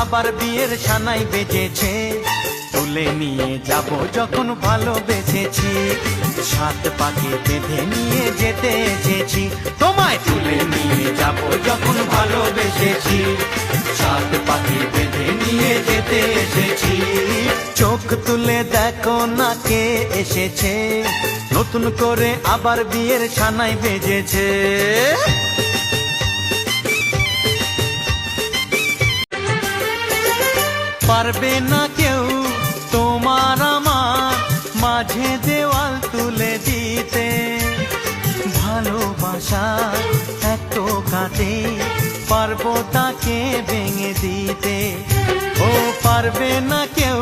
আবার বিয়ের সানাই বেজেছে, তুলে নিয়ে যাব যখন ভালোবেসেছি। সাত পাকে বেঁধে নিয়ে যেতে এসেছি, তোমায় তুলে নিয়ে যাব যখন ভালোবেসেছি। সাত পাকে বেঁধে নিয়ে যেতে এসেছি। চোখ তুলে দেখো না কে এসেছে, নতুন করে আবার বিয়ের সানাই বেজেছে। পারবে না কেউ তোমার আমার মাঝে দেওয়াল তুলে দিতে, ভালোবাসা এত কাটে পারবো তাকে ভেঙে দিতে। ও পারবে না কেউ